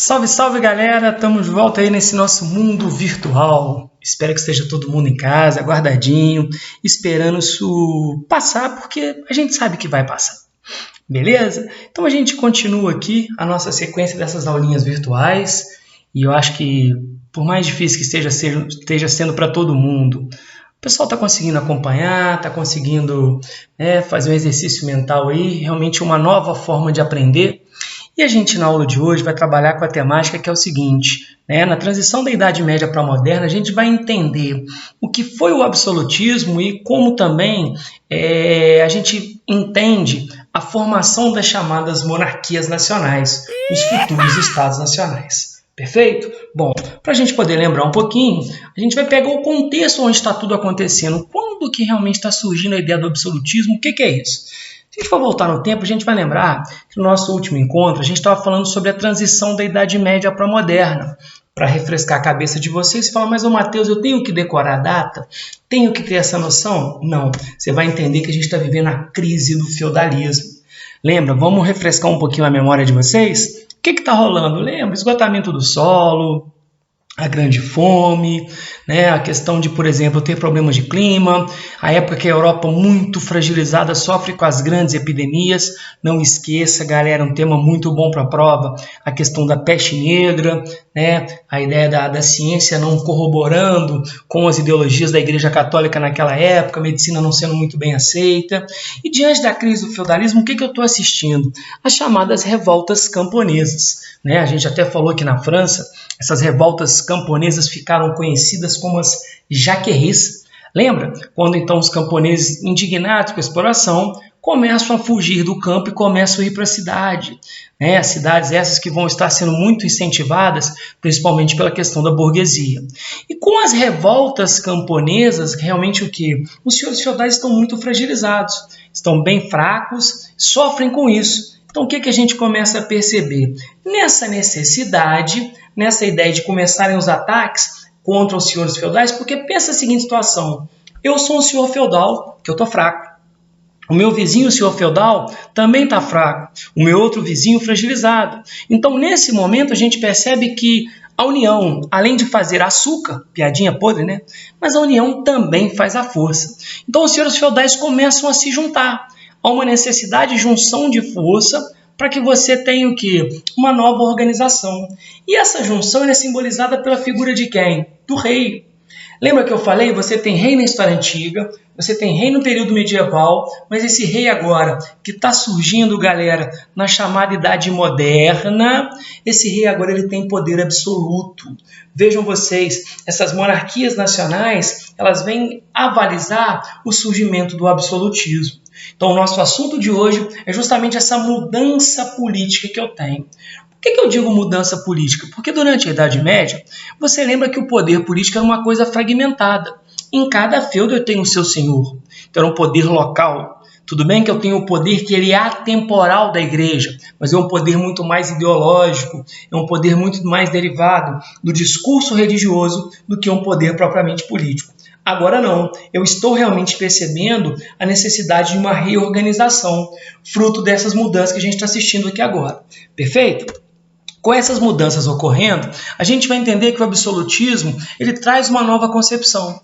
Salve, salve galera! Estamos de volta aí nesse nosso mundo virtual. Espero que esteja todo mundo em casa, guardadinho, esperando isso passar, porque a gente sabe que vai passar. Beleza? Então a gente continua aqui a nossa sequência dessas aulinhas virtuais e eu acho que, por mais difícil que esteja sendo para todo mundo, o pessoal está conseguindo acompanhar, está conseguindo fazer um exercício mental aí, realmente uma nova forma de aprender. E a gente, na aula de hoje, vai trabalhar com a temática que é o seguinte, na transição da Idade Média para a Moderna, a gente vai entender o que foi o absolutismo e como também a gente entende a formação das chamadas monarquias nacionais, os futuros estados nacionais. Perfeito? Bom, para a gente poder lembrar um pouquinho, a gente vai pegar o contexto onde está tudo acontecendo, quando que realmente está surgindo a ideia do absolutismo, o que é isso? Se a gente for voltar no tempo, a gente vai lembrar que no nosso último encontro a gente estava falando sobre a transição da Idade Média para a Moderna. Para refrescar a cabeça de vocês e falar, mas ô Matheus, eu tenho que decorar a data? Tenho que ter essa noção? Não, você vai entender que a gente está vivendo a crise do feudalismo. Lembra? Vamos refrescar um pouquinho a memória de vocês? O que está rolando? Lembra? Esgotamento do solo, a grande fome, a questão de, por exemplo, ter problemas de clima, a época que a Europa muito fragilizada sofre com as grandes epidemias. Não esqueça, galera, um tema muito bom para a prova, a questão da peste negra, a ideia da ciência não corroborando com as ideologias da Igreja Católica naquela época, a medicina não sendo muito bem aceita. E diante da crise do feudalismo, o que eu estou assistindo? As chamadas revoltas camponesas. A gente até falou que na França, essas revoltas camponesas ficaram conhecidas como as jaqueries. Lembra? Quando então os camponeses, indignados com a exploração, começam a fugir do campo e começam a ir para a cidade. As cidades essas que vão estar sendo muito incentivadas, principalmente pela questão da burguesia. E com as revoltas camponesas, realmente o que? Os senhores feudais estão muito fragilizados, estão bem fracos, sofrem com isso. Então, o que a gente começa a perceber? Nessa necessidade, nessa ideia de começarem os ataques contra os senhores feudais, porque pensa a seguinte situação, eu sou um senhor feudal, que eu estou fraco, o meu vizinho, o senhor feudal, também está fraco, o meu outro vizinho fragilizado. Então, nesse momento, a gente percebe que a união, além de fazer açúcar, piadinha podre, mas a união também faz a força. Então, os senhores feudais começam a se juntar. Há uma necessidade de junção de força para que você tenha o quê? Uma nova organização. E essa junção é simbolizada pela figura de quem? Do rei. Lembra que eu falei? Você tem rei na história antiga, você tem rei no período medieval, mas esse rei agora que está surgindo, galera, na chamada Idade Moderna, esse rei agora ele tem poder absoluto. Vejam vocês, essas monarquias nacionais, elas vêm avalizar o surgimento do absolutismo. Então, o nosso assunto de hoje é justamente essa mudança política que eu tenho. Por que eu digo mudança política? Porque durante a Idade Média, você lembra que o poder político era uma coisa fragmentada. Em cada feudo eu tenho o seu senhor. Então, era um poder local. Tudo bem que eu tenho o poder que ele é atemporal da igreja, mas é um poder muito mais ideológico, é um poder muito mais derivado do discurso religioso do que um poder propriamente político. Agora não, eu estou realmente percebendo a necessidade de uma reorganização, fruto dessas mudanças que a gente está assistindo aqui agora. Perfeito? Com essas mudanças ocorrendo, a gente vai entender que o absolutismo ele traz uma nova concepção.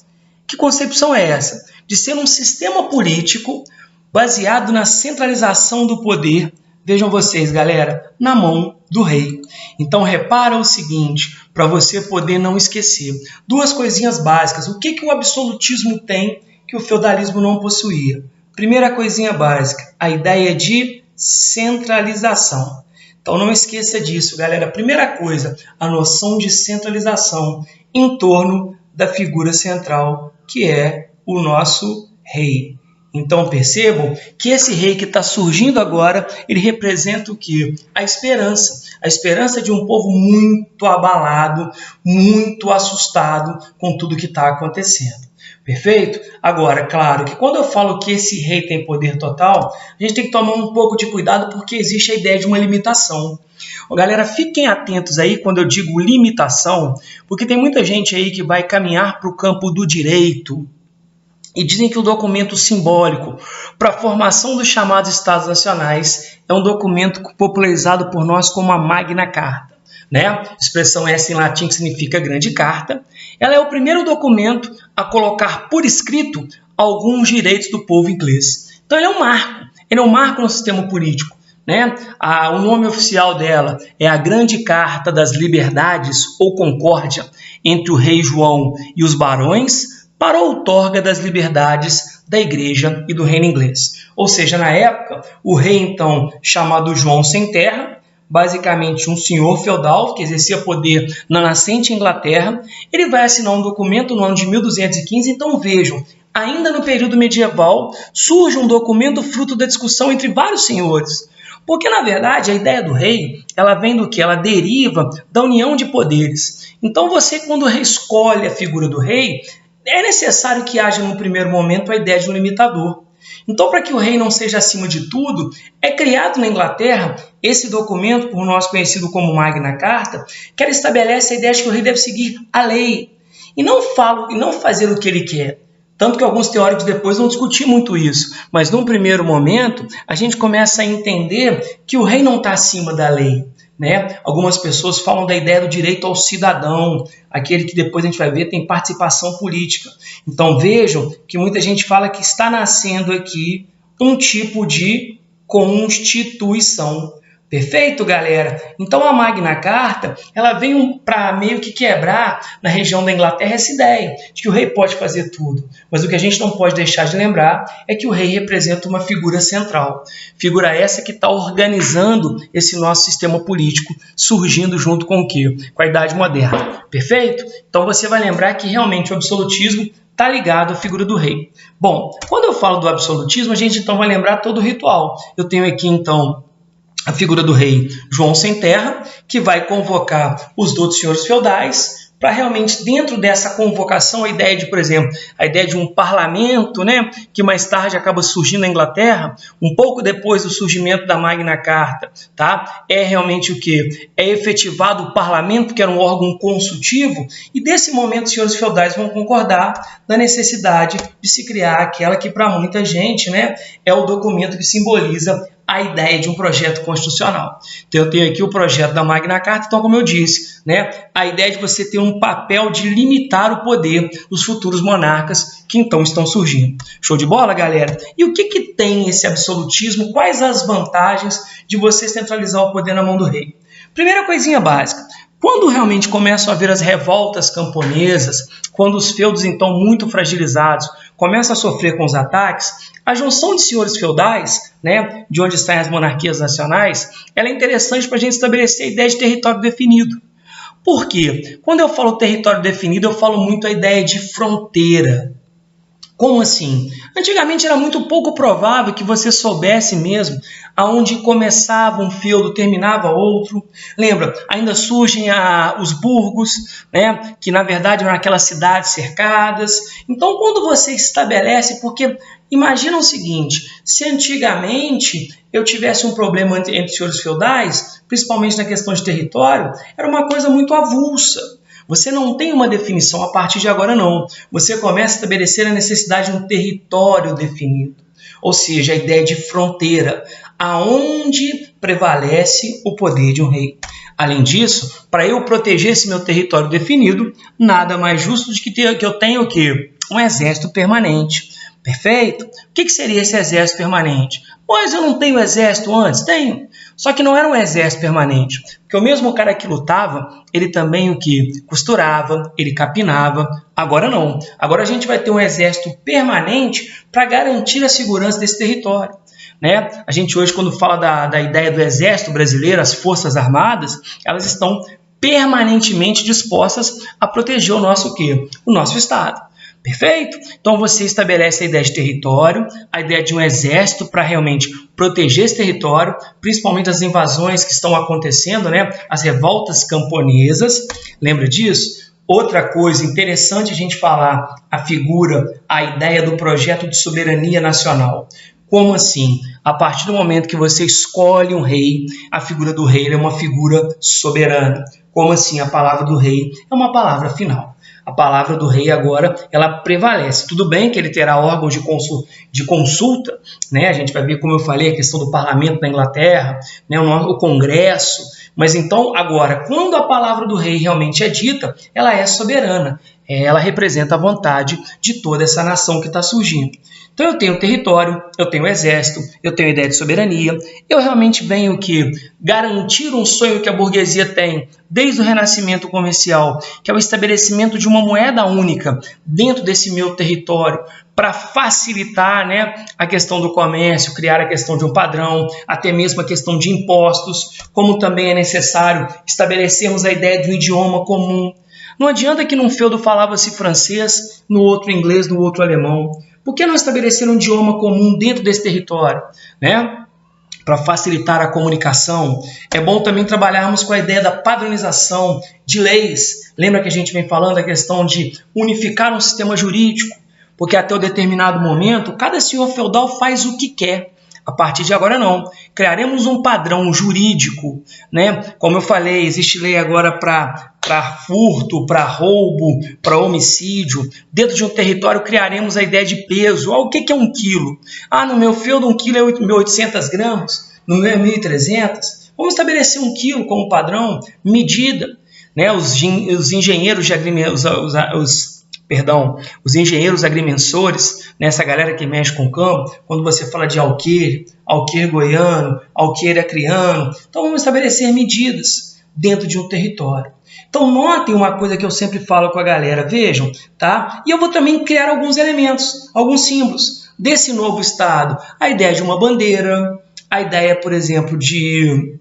Que concepção é essa? De ser um sistema político baseado na centralização do poder, vejam vocês, galera, na mão do rei. Então, repara o seguinte, para você poder não esquecer. Duas coisinhas básicas. O que o absolutismo tem que o feudalismo não possuía? Primeira coisinha básica, a ideia de centralização. Então, não esqueça disso, galera. Primeira coisa, a noção de centralização em torno da figura central, que é o nosso rei. Então percebam que esse rei que está surgindo agora, ele representa o quê? A esperança de um povo muito abalado, muito assustado com tudo que está acontecendo. Perfeito? Agora, claro que quando eu falo que esse rei tem poder total, a gente tem que tomar um pouco de cuidado porque existe a ideia de uma limitação. Galera, fiquem atentos aí quando eu digo limitação, porque tem muita gente aí que vai caminhar para o campo do direito, e dizem que o documento simbólico para a formação dos chamados Estados Nacionais é um documento popularizado por nós como a Magna Carta. né? Expressão essa em latim que significa grande carta. Ela é o primeiro documento a colocar por escrito alguns direitos do povo inglês. Então ele é um marco. Ele é um marco no sistema político, né? O nome oficial dela é a Grande Carta das Liberdades ou Concórdia entre o rei João e os barões para a outorga das liberdades da Igreja e do reino inglês. Ou seja, na época, o rei então chamado João Sem Terra, basicamente um senhor feudal que exercia poder na nascente Inglaterra, ele vai assinar um documento no ano de 1215. Então vejam, ainda no período medieval, surge um documento fruto da discussão entre vários senhores. Porque, na verdade, a ideia do rei, ela vem do quê? Ela deriva da união de poderes. Então você, quando escolhe a figura do rei, é necessário que haja, no primeiro momento, a ideia de um limitador. Então, para que o rei não seja acima de tudo, é criado na Inglaterra esse documento, por nós conhecido como Magna Carta, que ela estabelece a ideia de que o rei deve seguir a lei e não fazer o que ele quer. Tanto que alguns teóricos depois vão discutir muito isso. Mas, num primeiro momento, a gente começa a entender que o rei não está acima da lei, né? Algumas pessoas falam da ideia do direito ao cidadão, aquele que depois a gente vai ver tem participação política. Então vejam que muita gente fala que está nascendo aqui um tipo de constituição. Perfeito, galera? Então a Magna Carta, ela veio para meio que quebrar na região da Inglaterra essa ideia de que o rei pode fazer tudo. Mas o que a gente não pode deixar de lembrar é que o rei representa uma figura central. Figura essa que está organizando esse nosso sistema político, surgindo junto com o quê? Com a Idade Moderna. Perfeito? Então você vai lembrar que realmente o absolutismo está ligado à figura do rei. Bom, quando eu falo do absolutismo, a gente então vai lembrar todo o ritual. Eu tenho aqui então a figura do rei João Sem Terra, que vai convocar os outros senhores feudais para realmente, dentro dessa convocação, a ideia de, por exemplo, a ideia de um parlamento, né, que mais tarde acaba surgindo na Inglaterra, um pouco depois do surgimento da Magna Carta, tá? É realmente o quê? É efetivado o parlamento, que era um órgão consultivo, e desse momento os senhores feudais vão concordar na necessidade de se criar aquela que, para muita gente, né, é o documento que simboliza a ideia de um projeto constitucional. Então eu tenho aqui o projeto da Magna Carta, então como eu disse, né, a ideia de você ter um papel de limitar o poder dos futuros monarcas que então estão surgindo. Show de bola, galera? E o que tem esse absolutismo? Quais as vantagens de você centralizar o poder na mão do rei? Primeira coisinha básica. Quando realmente começam a haver as revoltas camponesas, quando os feudos, então, muito fragilizados, começam a sofrer com os ataques, a junção de senhores feudais, né, de onde saem as monarquias nacionais, ela é interessante para a gente estabelecer a ideia de território definido. Por quê? Quando eu falo território definido, eu falo muito a ideia de fronteira. Como assim? Antigamente era muito pouco provável que você soubesse mesmo aonde começava um feudo, terminava outro. Lembra? Ainda surgem os burgos, né? Que na verdade eram aquelas cidades cercadas. Então, quando você estabelece, porque imagina o seguinte, se antigamente eu tivesse um problema entre senhores feudais, principalmente na questão de território, era uma coisa muito avulsa. Você não tem uma definição, a partir de agora não. Você começa a estabelecer a necessidade de um território definido, ou seja, a ideia de fronteira, aonde prevalece o poder de um rei. Além disso, para eu proteger esse meu território definido, nada mais justo do que eu tenha o quê? Um exército permanente. Perfeito? O que seria esse exército permanente? Pois eu não tenho exército antes? Tenho. Só que não era um exército permanente. Porque o mesmo cara que lutava, ele também o que? Costurava, ele capinava. Agora não. Agora a gente vai ter um exército permanente para garantir a segurança desse território. Né? A gente hoje, quando fala da ideia do exército brasileiro, as forças armadas, elas estão permanentemente dispostas a proteger o nosso o quê? O nosso Estado. Perfeito? Então você estabelece a ideia de território, a ideia de um exército para realmente proteger esse território, principalmente as invasões que estão acontecendo, né? As revoltas camponesas. Lembra disso? Outra coisa interessante a gente falar, a ideia do projeto de soberania nacional. Como assim? A partir do momento que você escolhe um rei, a figura do rei é uma figura soberana. Como assim? A palavra do rei é uma palavra final. A palavra do rei agora, ela prevalece. Tudo bem que ele terá órgãos de consulta, né? A gente vai ver, como eu falei, a questão do parlamento na Inglaterra, né? O Congresso. Mas então, agora, quando a palavra do rei realmente é dita, ela é soberana. Ela representa a vontade de toda essa nação que está surgindo. Então eu tenho território, eu tenho exército, eu tenho ideia de soberania, eu realmente venho que garantir um sonho que a burguesia tem desde o renascimento comercial, que é o estabelecimento de uma moeda única dentro desse meu território, para facilitar, né, a questão do comércio, criar a questão de um padrão, até mesmo a questão de impostos, como também é necessário estabelecermos a ideia de um idioma comum. Não adianta que num feudo falava-se francês, no outro inglês, no outro alemão. Por que não estabelecer um idioma comum dentro desse território, né? Para facilitar a comunicação. É bom também trabalharmos com a ideia da padronização de leis. Lembra que a gente vem falando da questão de unificar um sistema jurídico? Porque até um determinado momento, cada senhor feudal faz o que quer. A partir de agora não. Criaremos um padrão jurídico, né? Como eu falei, existe lei agora para furto, para roubo, para homicídio. Dentro de um território criaremos a ideia de peso. O que é 1 quilo? No meu feudo 1 quilo é 1.800 gramas, no meu é 1.300. Vamos estabelecer 1 quilo como padrão, medida. Né? Os engenheiros de os engenheiros agrimensores, nessa galera que mexe com o campo, quando você fala de alqueire goiano, alqueire acriano, então vamos estabelecer medidas dentro de um território. Então notem uma coisa que eu sempre falo com a galera, vejam, tá? E eu vou também criar alguns elementos, alguns símbolos desse novo estado, a ideia de uma bandeira, a ideia, por exemplo, de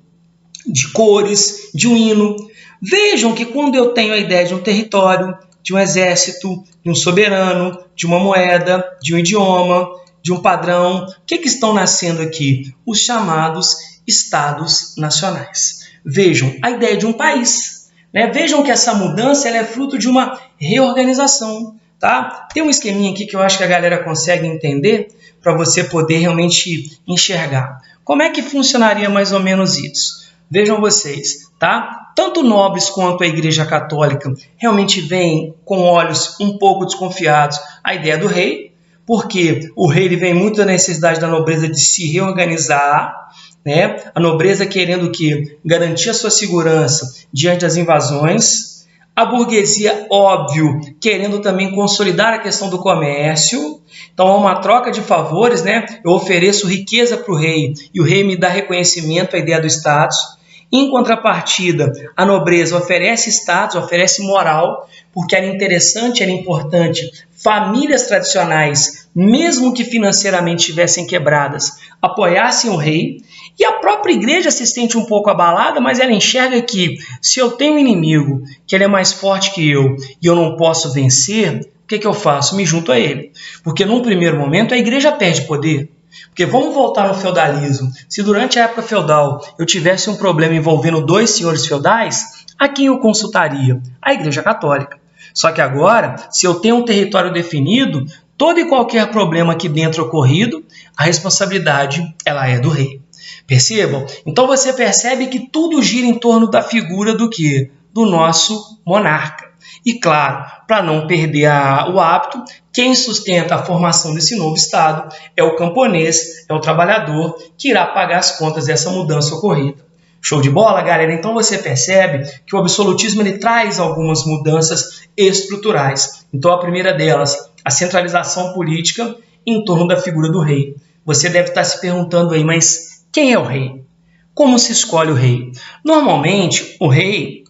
cores, de um hino. Vejam que quando eu tenho a ideia de um território, de um exército, de um soberano, de uma moeda, de um idioma, de um padrão. O que estão nascendo aqui? Os chamados estados nacionais. Vejam, a ideia de um país. Né? Vejam que essa mudança ela é fruto de uma reorganização. Tá? Tem um esqueminha aqui que eu acho que a galera consegue entender para você poder realmente enxergar. Como é que funcionaria mais ou menos isso? Vejam vocês, tá? Tanto nobres quanto a Igreja Católica realmente veem com olhos um pouco desconfiados a ideia do rei, porque o rei ele vem muito da necessidade da nobreza de se reorganizar, né? A nobreza querendo que garantir a sua segurança diante das invasões, a burguesia, óbvio, querendo também consolidar a questão do comércio. Então há uma troca de favores, né? Eu ofereço riqueza para o rei e o rei me dá reconhecimento à ideia do status. Em contrapartida, a nobreza oferece status, oferece moral, porque era interessante, era importante famílias tradicionais, mesmo que financeiramente estivessem quebradas, apoiassem o rei. E a própria igreja se sente um pouco abalada, mas ela enxerga que se eu tenho um inimigo, que ele é mais forte que eu e eu não posso vencer, o que eu faço? Me junto a ele. Porque num primeiro momento a igreja perde poder. Porque vamos voltar no feudalismo. Se durante a época feudal eu tivesse um problema envolvendo 2 senhores feudais, a quem eu consultaria? A Igreja Católica. Só que agora, se eu tenho um território definido, todo e qualquer problema aqui dentro ocorrido, a responsabilidade ela é do rei. Percebam? Então você percebe que tudo gira em torno da figura do quê? Do nosso monarca. E claro, para não perder o hábito, quem sustenta a formação desse novo Estado é o camponês, é o trabalhador que irá pagar as contas dessa mudança ocorrida. Show de bola, galera? Então você percebe que o absolutismo ele traz algumas mudanças estruturais. Então a primeira delas, a centralização política em torno da figura do rei. Você deve estar se perguntando aí, mas quem é o rei? Como se escolhe o rei? Normalmente, o rei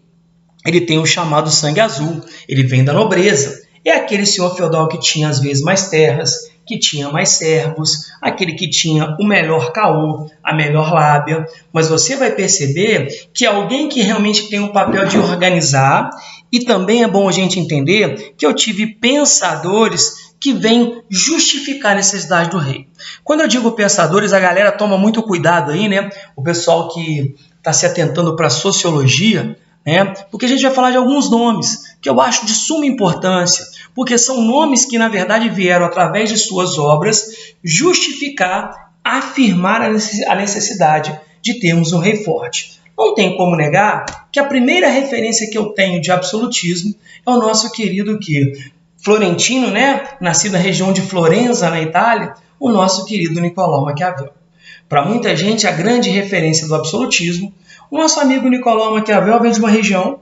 ele tem o chamado sangue azul, ele vem da nobreza. É aquele senhor feudal que tinha às vezes mais terras, que tinha mais servos, aquele que tinha o melhor caô, a melhor lábia. Mas você vai perceber que alguém que realmente tem o papel de organizar, e também é bom a gente entender que eu tive pensadores que vêm justificar a necessidade do rei. Quando eu digo pensadores, a galera toma muito cuidado aí, né? O pessoal que está se atentando para a sociologia, porque a gente vai falar de alguns nomes que eu acho de suma importância, porque são nomes que, na verdade, vieram, através de suas obras, justificar, afirmar a necessidade de termos um rei forte. não tem como negar que a primeira referência que eu tenho de absolutismo é o nosso querido Florentino, né? Nascido na região de Florença, na Itália, o nosso querido Nicolau Maquiavel. Para muita gente, a grande referência do absolutismo, o nosso amigo Nicolau Maquiavel vem de uma região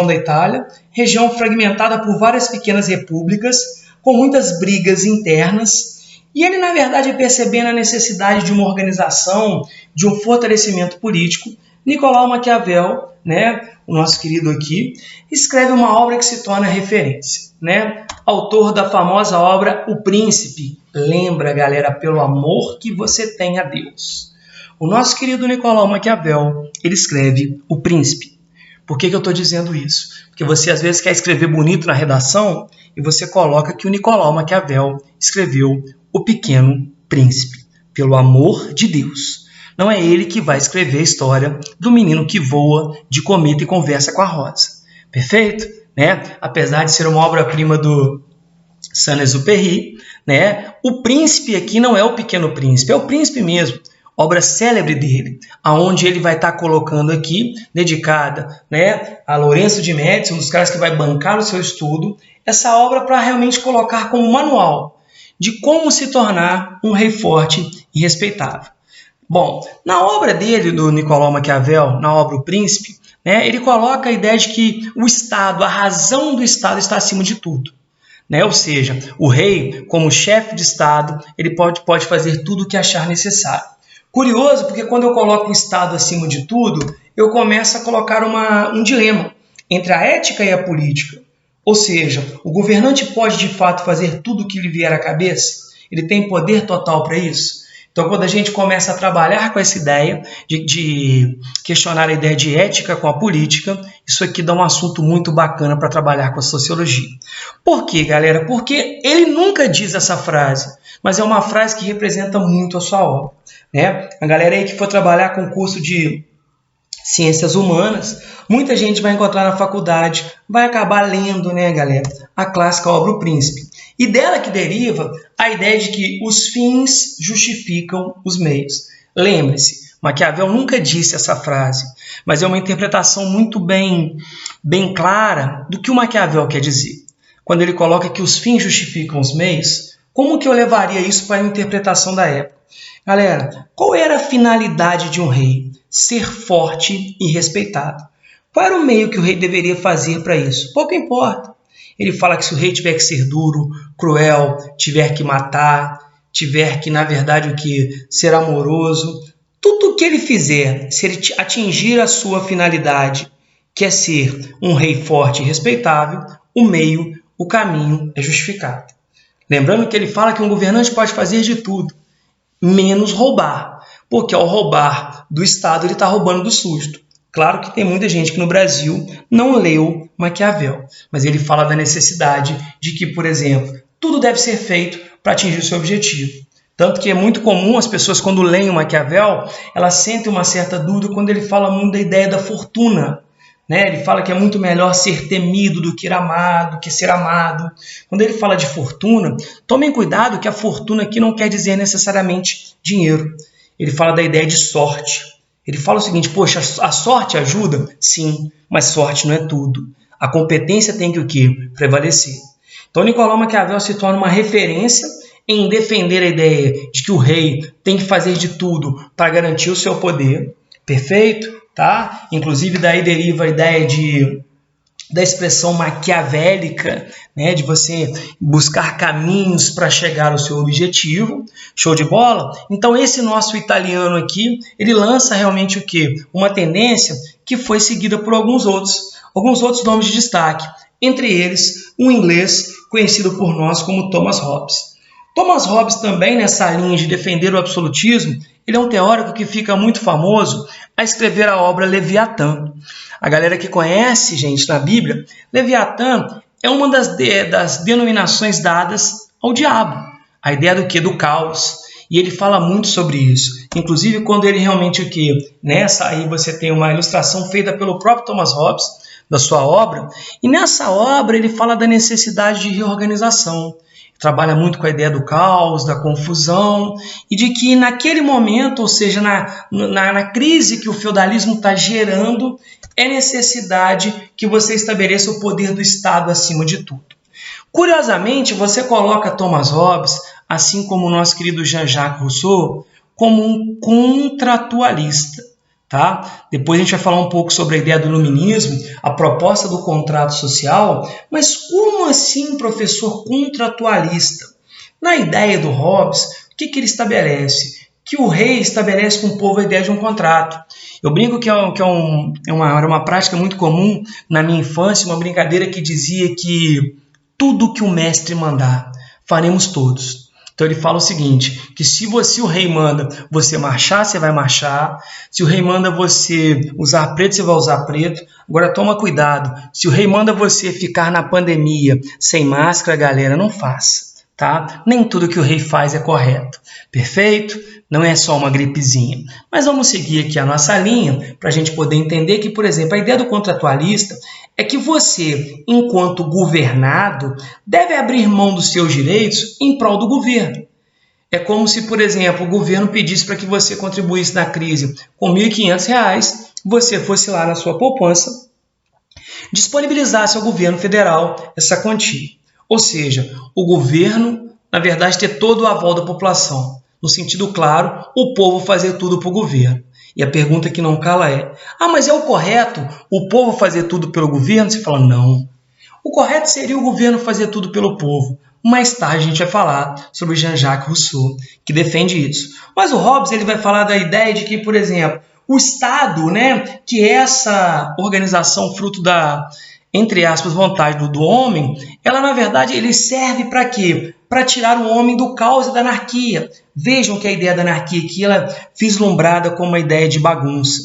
da Itália, região fragmentada por várias pequenas repúblicas, com muitas brigas internas, e ele, na verdade, percebendo a necessidade de uma organização, de um fortalecimento político, Nicolau Maquiavel, né, o nosso querido aqui, escreve uma obra que se torna referência, né? Autor da famosa obra O Príncipe. Lembra, galera, pelo amor que você tem a Deus. O nosso querido Nicolau Maquiavel, ele escreve O Príncipe. Por que eu estou dizendo isso? Porque você às vezes quer escrever bonito na redação e você coloca que o Nicolau Maquiavel escreveu O Pequeno Príncipe. Pelo amor de Deus. Não é ele que vai escrever a história do menino que voa de cometa e conversa com a rosa. Perfeito? Né? Apesar de ser uma obra-prima do Saint-Exupéry, né? O príncipe aqui não é o Pequeno Príncipe, é o príncipe mesmo. Obra célebre dele, aonde ele vai estar colocando aqui, dedicada, né, a Lourenço de Médici, um dos caras que vai bancar o seu estudo, essa obra para realmente colocar como manual de como se tornar um rei forte e respeitável. Bom, na obra dele, do Nicolau Maquiavel, na obra O Príncipe, né, ele coloca a ideia de que o Estado, a razão do Estado está acima de tudo. Né? Ou seja, o rei, como chefe de Estado, ele pode fazer tudo o que achar necessário. Curioso, porque quando eu coloco o Estado acima de tudo, eu começo a colocar um dilema entre a ética e a política. Ou seja, o governante pode de fato fazer tudo o que lhe vier à cabeça? Ele tem poder total para isso? Então, quando a gente começa a trabalhar com essa ideia de questionar a ideia de ética com a política, isso aqui dá um assunto muito bacana para trabalhar com a sociologia. Por quê, galera? Porque ele nunca diz essa frase, mas é uma frase que representa muito a sua obra. Né? A galera aí que for trabalhar com o curso de Ciências Humanas, muita gente vai encontrar na faculdade, vai acabar lendo, né, galera, a clássica obra O Príncipe. E dela que deriva a ideia de que os fins justificam os meios. Lembre-se, Maquiavel nunca disse essa frase, mas é uma interpretação muito bem clara do que o Maquiavel quer dizer. Quando ele coloca que os fins justificam os meios, como que eu levaria isso para a interpretação da época? Galera, qual era a finalidade de um rei? Ser forte e respeitado. Qual era o meio que o rei deveria fazer para isso? Pouco importa. Ele fala que se o rei tiver que ser duro, cruel, tiver que matar, tiver que, na verdade, ser amoroso, tudo o que ele fizer, se ele atingir a sua finalidade, que é ser um rei forte e respeitável, o meio, o caminho é justificado. Lembrando que ele fala que um governante pode fazer de tudo, menos roubar, porque ao roubar do Estado ele está roubando do súdito. Claro que tem muita gente que no Brasil não leu Maquiavel, mas ele fala da necessidade de que, por exemplo, tudo deve ser feito para atingir o seu objetivo. Tanto que é muito comum as pessoas, quando leem o Maquiavel, elas sentem uma certa dúvida quando ele fala muito da ideia da fortuna. Né? Ele fala que é muito melhor ser temido do que ser amado. Quando ele fala de fortuna, tomem cuidado que a fortuna aqui não quer dizer necessariamente dinheiro. Ele fala da ideia de sorte. Ele fala o seguinte, poxa, a sorte ajuda? Sim, mas sorte não é tudo. A competência tem que o quê? Prevalecer. Então, Nicolau Maquiavel se torna uma referência em defender a ideia de que o rei tem que fazer de tudo para garantir o seu poder. Perfeito? Tá? Inclusive, daí deriva a ideia da expressão maquiavélica, né, de você buscar caminhos para chegar ao seu objetivo. Show de bola? Então, esse nosso italiano aqui, ele lança realmente o quê? Uma tendência que foi seguida por alguns outros nomes de destaque, entre eles um inglês conhecido por nós como Thomas Hobbes. Thomas Hobbes também, nessa linha de defender o absolutismo, ele é um teórico que fica muito famoso a escrever a obra Leviatã. A galera que conhece, gente, na Bíblia, Leviatã é uma das denominações dadas ao diabo. A ideia do quê? Do caos. E ele fala muito sobre isso. Inclusive, quando ele realmente o quê? Nessa aí você tem uma ilustração feita pelo próprio Thomas Hobbes, da sua obra. E nessa obra ele fala da necessidade de reorganização. trabalha muito com a ideia do caos, da confusão, e de que naquele momento, ou seja, na crise que o feudalismo está gerando, é necessidade que você estabeleça o poder do Estado acima de tudo. Curiosamente, você coloca Thomas Hobbes, assim como o nosso querido Jean-Jacques Rousseau, como um contratualista. Tá? Depois a gente vai falar um pouco sobre a ideia do iluminismo, a proposta do contrato social, mas como assim, professor, contratualista? Na ideia do Hobbes, o que ele estabelece? Que o rei estabelece com o povo a ideia de um contrato. Eu brinco que era uma prática muito comum na minha infância, uma brincadeira que dizia que tudo que o mestre mandar, faremos todos. Então ele fala o seguinte, que se o rei manda você marchar, você vai marchar. Se o rei manda você usar preto, você vai usar preto. Agora toma cuidado, se o rei manda você ficar na pandemia sem máscara, galera, não faça. Tá? Nem tudo que o rei faz é correto. Perfeito? Não é só uma gripezinha. Mas vamos seguir aqui a nossa linha para a gente poder entender que, por exemplo, a ideia do contratualista é que você, enquanto governado, deve abrir mão dos seus direitos em prol do governo. É como se, por exemplo, o governo pedisse para que você contribuísse na crise com R$ 1.500, você fosse lá na sua poupança, disponibilizasse ao governo federal essa quantia. Ou seja, o governo, na verdade, ter todo o aval da população. No sentido claro, o povo fazer tudo para o governo. E a pergunta que não cala é, mas é o correto o povo fazer tudo pelo governo? Você fala, não. O correto seria o governo fazer tudo pelo povo. Mais tarde a gente vai falar sobre Jean-Jacques Rousseau, que defende isso. Mas o Hobbes ele vai falar da ideia de que, por exemplo, o Estado, né, que é essa organização fruto da, entre aspas, vontade do homem, ela na verdade ele serve para quê? Para tirar o homem do caos e da anarquia. Vejam que a ideia da anarquia aqui ela é vislumbrada como uma ideia de bagunça.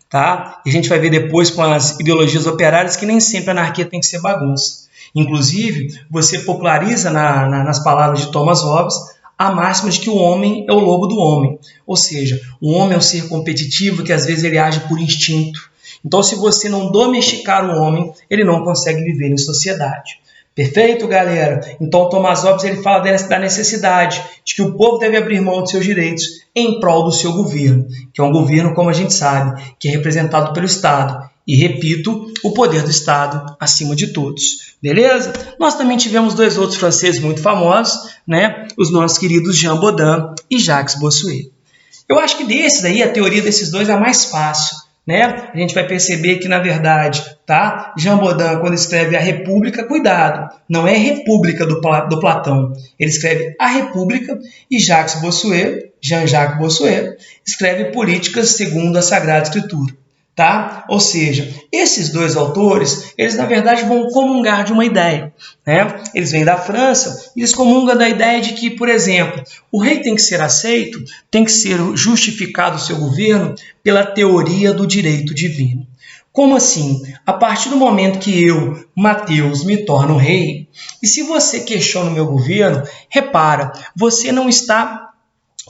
Tá? E a gente vai ver depois com as ideologias operárias que nem sempre a anarquia tem que ser bagunça. Inclusive, você populariza nas palavras de Thomas Hobbes a máxima de que o homem é o lobo do homem. Ou seja, o homem é um ser competitivo que às vezes ele age por instinto. Então, se você não domesticar o homem, ele não consegue viver em sociedade. Perfeito, galera? Então, Thomas Hobbes ele fala da necessidade de que o povo deve abrir mão de seus direitos em prol do seu governo, que é um governo, como a gente sabe, que é representado pelo Estado. E, repito, o poder do Estado acima de todos. Beleza? Nós também tivemos dois outros franceses muito famosos, né? Os nossos queridos Jean Bodin e Jacques Bossuet. Eu acho que desses aí, a teoria desses dois é a mais fácil. Né? A gente vai perceber que, na verdade, tá? Jean Bodin, quando escreve A República, cuidado, não é República do Platão. Ele escreve A República e Jacques Bossuet, Jean-Jacques Bossuet, escreve Políticas segundo a Sagrada Escritura. Tá? Ou seja, esses dois autores, eles na verdade vão comungar de uma ideia. Né? Eles vêm da França e eles comungam da ideia de que, por exemplo, o rei tem que ser aceito, tem que ser justificado o seu governo pela teoria do direito divino. Como assim? A partir do momento que eu, Mateus, me torno rei, e se você questiona o meu governo, repara, você não está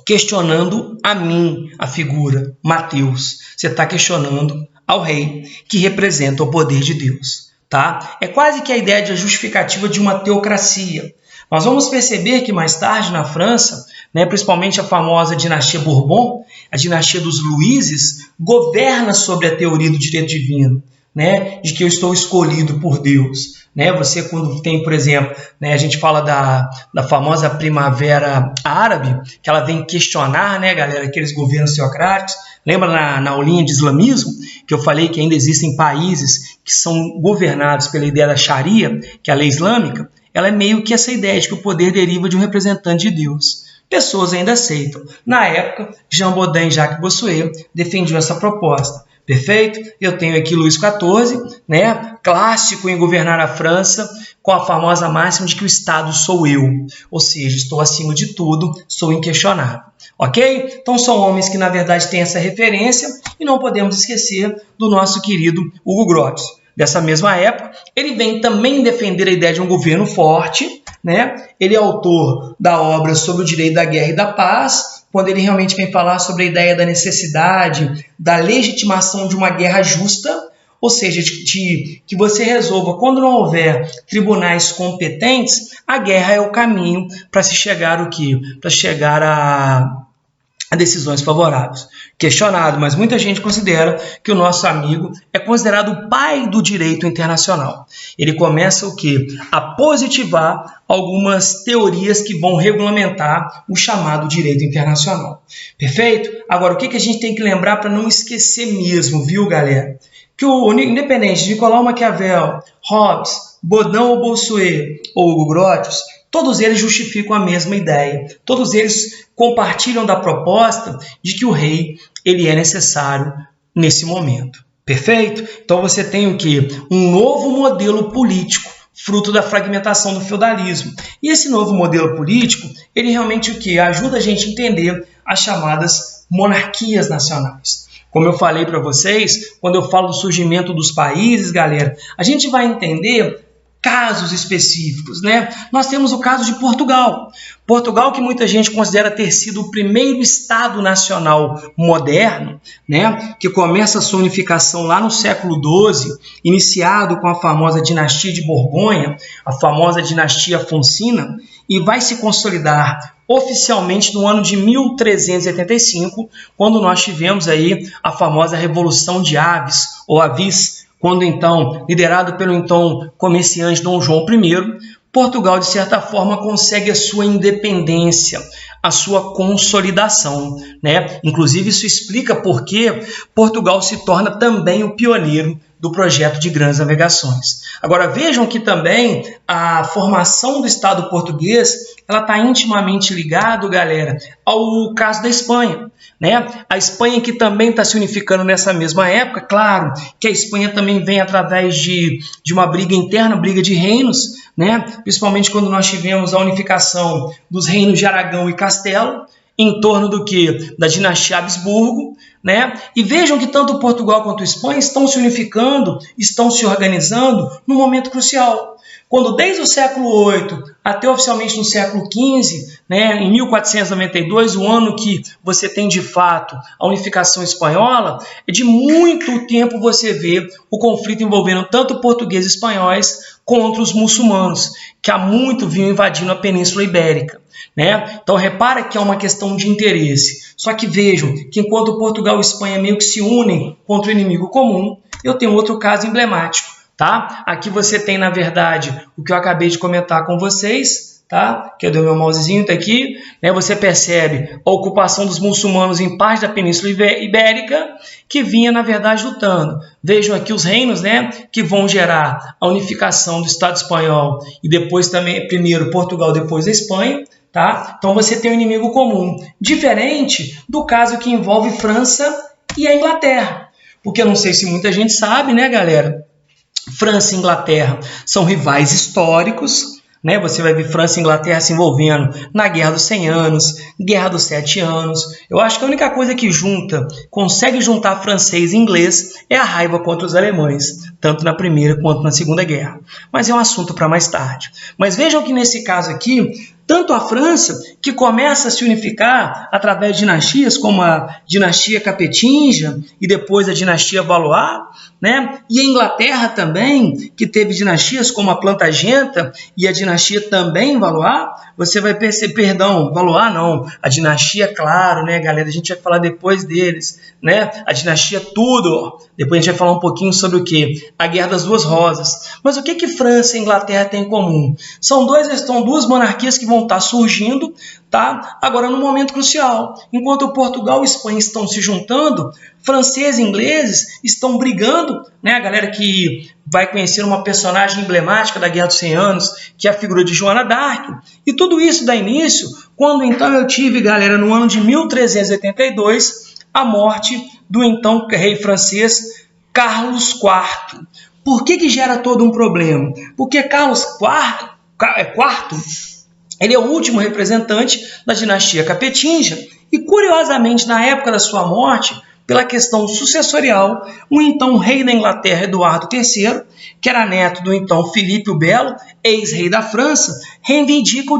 questionando a mim, a figura, Mateus. Você está questionando ao rei, que representa o poder de Deus. Tá? É quase que a ideia de justificativa de uma teocracia. Nós vamos perceber que mais tarde na França, né, principalmente a famosa dinastia Bourbon, a dinastia dos Luíses, governa sobre a teoria do direito divino, né, de que eu estou escolhido por Deus. Né? Você quando tem, por exemplo, né, a gente fala da famosa primavera árabe, que ela vem questionar, né, galera, aqueles governos teocráticos. Lembra na aulinha de islamismo, que eu falei que ainda existem países que são governados pela ideia da Sharia, que é a lei islâmica? Ela é meio que essa ideia de que o poder deriva de um representante de Deus. Pessoas ainda aceitam. Na época, Jean Bodin e Jacques Bossuet defendiam essa proposta. Perfeito? Eu tenho aqui Luís XIV, né, clássico em governar a França, com a famosa máxima de que o Estado sou eu. Ou seja, estou acima de tudo, sou inquestionável. Ok? Então são homens que na verdade têm essa referência e não podemos esquecer do nosso querido Hugo Grotius. Dessa mesma época, ele vem também defender a ideia de um governo forte, né? Ele é autor da obra sobre o direito da guerra e da paz, quando ele realmente vem falar sobre a ideia da necessidade, da legitimação de uma guerra justa, ou seja, que você resolva, quando não houver tribunais competentes, a guerra é o caminho para se chegar o quê? Para chegar a decisões favoráveis. Questionado, mas muita gente considera que o nosso amigo é considerado o pai do direito internacional. Ele começa o quê? A positivar algumas teorias que vão regulamentar o chamado direito internacional. Perfeito? Agora, o que a gente tem que lembrar para não esquecer mesmo, viu, galera? Que independente de Nicolau Maquiavel, Hobbes, Bodin ou Bossuet ou Hugo Grotius, todos eles justificam a mesma ideia. Todos eles compartilham da proposta de que o rei ele é necessário nesse momento. Perfeito? Então você tem o quê? Um novo modelo político, fruto da fragmentação do feudalismo. E esse novo modelo político, ele realmente o quê? Ajuda a gente a entender as chamadas monarquias nacionais. Como eu falei para vocês, quando eu falo do surgimento dos países, galera, a gente vai entender casos específicos, né? Nós temos o caso de Portugal. Portugal, que muita gente considera ter sido o primeiro Estado nacional moderno, né? Que começa a sua unificação lá no século XII, iniciado com a famosa dinastia de Borgonha, a famosa dinastia Afonsina, e vai se consolidar oficialmente no ano de 1385, quando nós tivemos aí a famosa Revolução de Aves, ou Avis, quando então, liderado pelo então comerciante Dom João I, Portugal, de certa forma, consegue a sua independência, a sua consolidação, né? Inclusive, isso explica por que Portugal se torna também o pioneiro do projeto de grandes navegações. Agora, vejam que também a formação do Estado português ela está intimamente ligada, galera, ao caso da Espanha. Né? A Espanha que também está se unificando nessa mesma época, claro que a Espanha também vem através de uma briga interna, briga de reinos, né? Principalmente quando nós tivemos a unificação dos reinos de Aragão e Castelo, em torno do que? Da dinastia Habsburgo, né? E vejam que tanto Portugal quanto a Espanha estão se unificando, estão se organizando num momento crucial. Quando desde o século VIII até oficialmente no século XV, né, em 1492, o ano que você tem de fato a unificação espanhola, de muito tempo você vê o conflito envolvendo tanto portugueses e espanhóis contra os muçulmanos, que há muito vinham invadindo a Península Ibérica. Né? Então repara que é uma questão de interesse. Só que vejam que enquanto Portugal e Espanha meio que se unem contra o inimigo comum, eu tenho outro caso emblemático. Tá? Aqui você tem, na verdade, o que eu acabei de comentar com vocês, tá? Que o meu mousezinho está aqui, né? Você percebe a ocupação dos muçulmanos em parte da Península Ibérica, que vinha, na verdade, lutando. Vejam aqui os reinos, né? Que vão gerar a unificação do Estado espanhol e depois também, primeiro Portugal, depois a Espanha. Tá? Então você tem um inimigo comum, diferente do caso que envolve França e a Inglaterra. Porque eu não sei se muita gente sabe, né, galera? França e Inglaterra são rivais históricos, né? Você vai ver França e Inglaterra se envolvendo na Guerra dos 100 Anos, Guerra dos 7 Anos. Eu acho que a única coisa que consegue juntar francês e inglês é a raiva contra os alemães, tanto na Primeira quanto na Segunda Guerra. Mas é um assunto para mais tarde. Mas vejam que nesse caso aqui, tanto a França, que começa a se unificar através de dinastias, como a dinastia Capetinga e depois a dinastia Valois, né? E a Inglaterra também, que teve dinastias como a Plantagenta e a dinastia também Valois, você vai perceber, Valois não, a dinastia, claro, né, galera? A gente vai falar depois deles, né? A dinastia Tudor. Depois a gente vai falar um pouquinho sobre o quê? A Guerra das Duas Rosas. Mas o que França e Inglaterra têm em comum? São duas monarquias que vão estar surgindo, tá? Agora no momento crucial. Enquanto Portugal e Espanha estão se juntando, franceses e ingleses estão brigando, né? A galera que vai conhecer uma personagem emblemática da Guerra dos 100 Anos, que é a figura de Joana d'Arc. E tudo isso dá início quando então eu tive, galera, no ano de 1382, a morte do então rei francês Carlos IV. Por que gera todo um problema? Porque Carlos IV, ele é o último representante da dinastia Capetinga e, curiosamente, na época da sua morte, pela questão sucessorial, o então rei da Inglaterra, Eduardo III, que era neto do então Filipe o Belo, ex-rei da França, reivindica o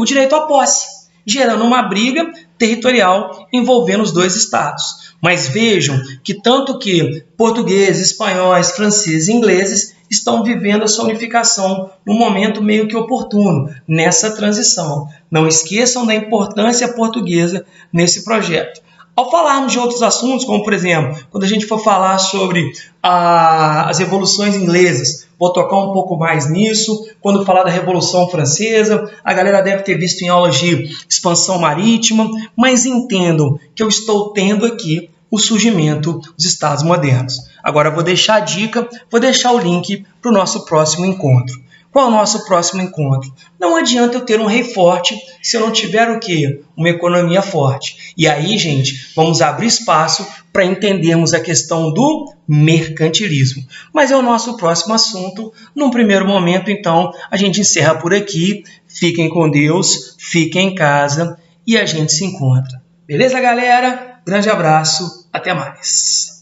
direito à posse, gerando uma briga territorial envolvendo os dois estados. Mas vejam que tanto que portugueses, espanhóis, franceses e ingleses estão vivendo a sua unificação num momento meio que oportuno, nessa transição. Não esqueçam da importância portuguesa nesse projeto. Ao falarmos de outros assuntos, como por exemplo, quando a gente for falar sobre as revoluções inglesas, vou tocar um pouco mais nisso. Quando falar da Revolução Francesa, a galera deve ter visto em aulas de expansão marítima, mas entendam que eu estou tendo aqui o surgimento dos Estados modernos. Agora vou deixar a dica, vou deixar o link para o nosso próximo encontro. Qual é o nosso próximo encontro? Não adianta eu ter um rei forte se eu não tiver o quê? Uma economia forte. E aí, gente, vamos abrir espaço para entendermos a questão do mercantilismo. Mas é o nosso próximo assunto. Num primeiro momento, então, a gente encerra por aqui. Fiquem com Deus, fiquem em casa e a gente se encontra. Beleza, galera? Grande abraço, até mais.